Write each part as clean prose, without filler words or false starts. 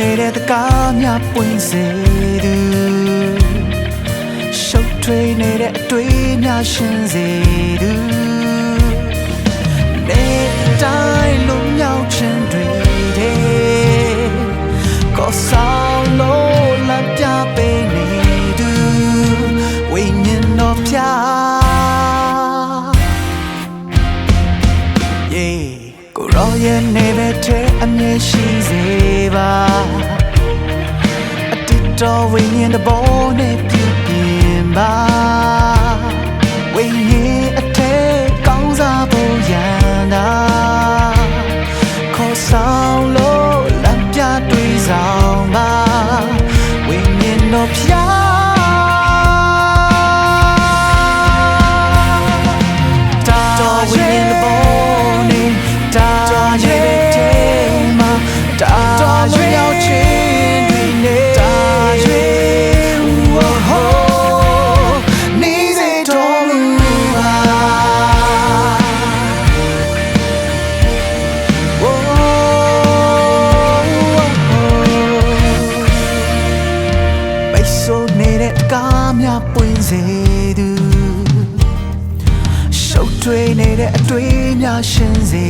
နေတဲ့တကားများပွင့်စေသူရှုပ်ထွေးနေတဲ့အတွေ့များရှင်းစေသူနေတိုင်းလုံးမြောက်ခြင်းတွေတဲ့ကိုဆောင်လို့လက်ပြပေးနေသူဝိညာဉ်တော်ဖျားကိုရောရဲ့နေပဲတဲ့အမြဲရှိစေပါအတ္တတော်ဝိညာဉ်တဘောနဲ့ပြည့်ပြင်းပါဝိညာဉ်အထက်ကောင်းစားဖို့ရန်တာခေါ်ဆောင်လို့လက်ပြတွေးဆောင်ပါဝိညာဉ်တော်ဖျားကားများပွင့်စေသူရှုပ်ထွေးနေတဲ့အတွေ့များရှင်းစေ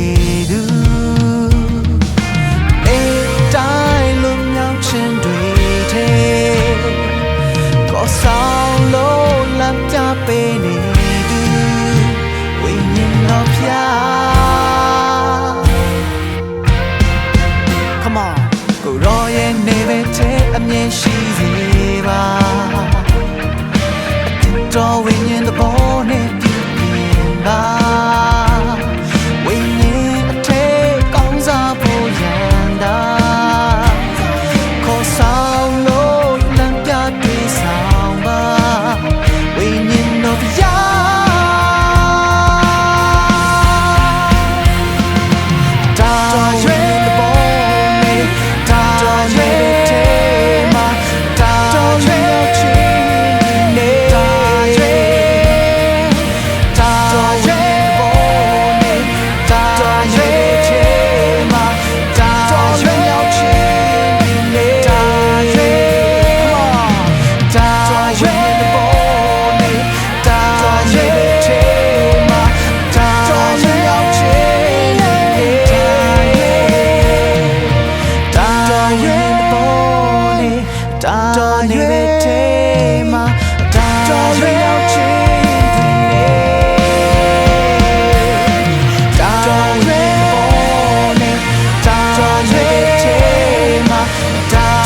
သူနေတိုင်းလုံးမြောက်ခြင်းတွေထဲကိုဆောင်လို့လက်ပြပေးနေသူဝိညာဉ်တော်ဖျား Come on ကိုရောရဲ့နေပဲတဲ့အမြင်ရှိစေပါတော်ဝိညာဉ်တဘောနဲ့ပြည့်ပြင်းပါဝိညာဉ်အထက်ကောင်းစားဖို့ရန်တာခေါ်ဆောင်လို့လမ်းပြတွေးဆောင်ပါဝိညာဉ်တော်ဖျားတော်ရွေးတဘောနဲ့တော်ရွေးတော်ရွေးတဲ့မှာတော်ရွေးရောက်ခြင်းတော်ရွေးပေါ်နဲ့တော်ရွေးတဲ့မှာ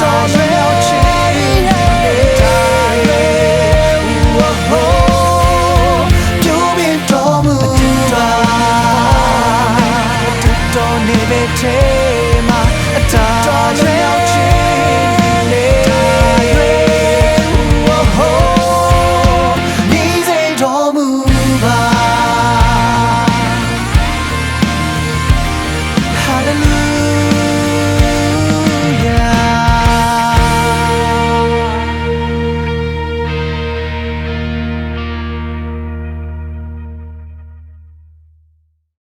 တော်ရွေးရောက်ခြင်းတော်ရွေးပြိုးပြတော်မူတာတော်နေပဲတဲ့